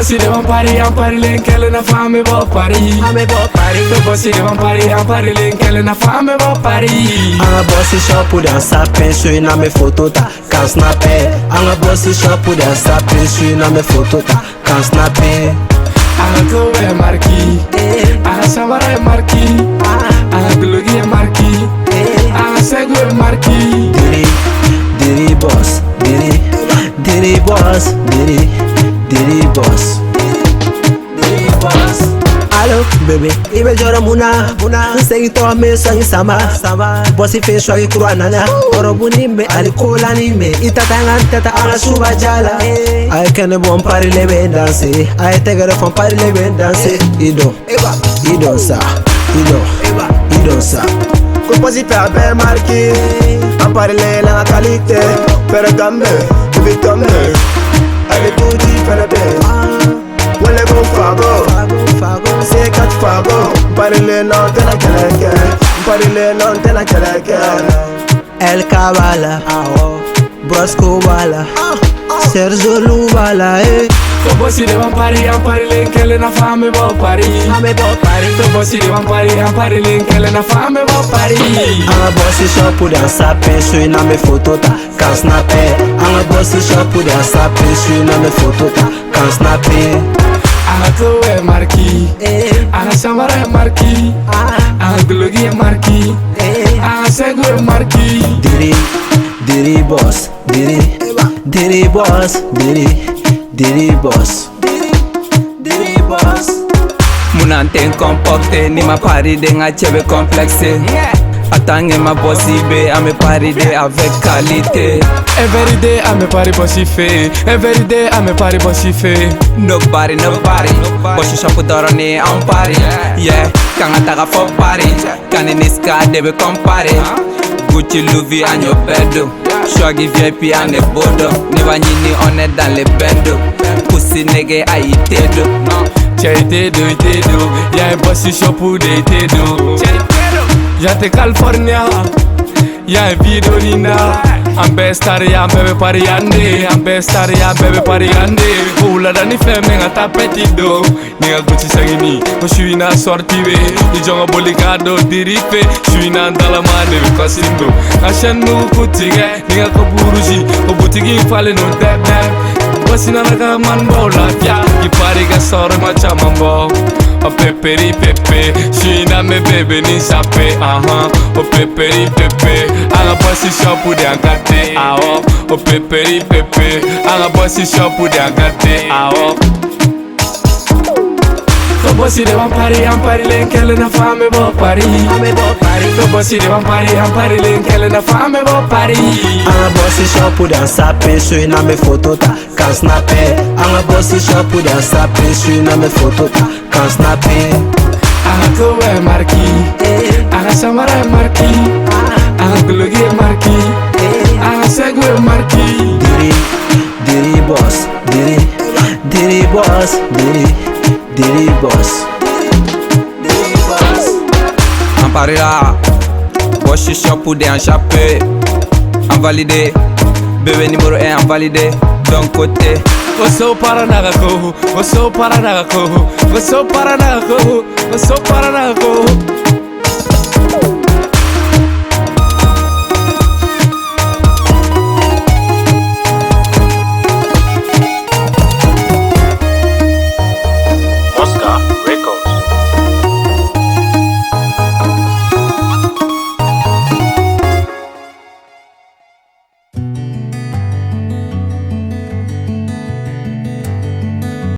bossi devan pari len kele na fame bo pari. Ame bo pari. To bossi devan pari len kele na fame bo pari. Anga bossi shop dan sape, suis na me photo ta kan snappe. Anga bossi shop dan sape, suis na me photo ta kan snappe. Anga kowe marki, anga samara marki, anga glogi marki, anga segu marki. Diri boss, diri boss, diri boss. Allo bébé, ibe jora muna Nsengi to me sangi sama Bossi fe shwagi kura nana Orobu ni me, alikola ni me Itatanga ntata anga suba jala Aye kene bon pari lebe danse Aye tegere fon pari lebe danse Ido sa Ido sa Composi per ben marqué En parler la qualité Faire gambe, vite comme Elle est tout dit, faire bien Wale go fago C'est 4 fago Parle non tena keleke Parle non tena keleke El Kabala Brosco Bala Sergio Lubala To bossi devan pari len kele na fame bo pari. Ame bo pari. To bossi devan pari len kele na fame bo pari. Anga bossi shop dan sape, suis na me photo ta kan snappe. Anga bossi shop dan sape, suis na me photo ta kan snappe. Anga kowe marki, anga samara marki, anga glogi marki, anga segu marki. Diri boss, diri boss, diri boss. Muna ten comporte ni ma pari de nga chebe complexe. Atange ma bossi be ame pari de avec qualité. Every day ame pari bossi fe, every day ame pari bossi fe. Nobody Bossi shapu dorone on pari. Yeah, kanga taga for pari. Kani niska debe compare. Gucci Louis and your bedo. Shoggy VIP and the bodo. Never nyini on est dans les bendo. Pussy nigga aïe tedo. Che itedo, ya bossi shopu de itedo. Ya California, ya video linda. Ambe star ya bebe pariande, ambe star ya bebe pariande. Ula dani feme nga tapeti do. Ninga Gucci sangini, ko shui na sorti we. Ijonga boligado diripe, shui na ndalamane we kasindo. Kashen mu kutige, ninga ko buruji, ko butigi fale no dep. Bossi na naga man bola, ya ipari ga sore macha mambo. O peperi pepe, shui na me bebe ni sape, O peperi pepe, anga bossi shopu de angate, O peperi pepe, anga bossi shopu de angate, To bossi devan pari len kele na fame bo pari. Ame bo pari. To bossi devan pari len kele na fame bo pari. Anga bossi shop dan sape, suis na me photo ta kan snappe. Anga bossi shop dan sape, suis na me photo ta kan snappe. Anga kowe marki, anga samara marki, anga glogi marki, anga segu marki. Diri boss, diri boss, diri boss. En pari la Bossi shapu de en chape. En validé. Bébé numéro 1 en validé. D'un côté. Goso paranagako, goso paranagako, goso paranagako, goso paranagako.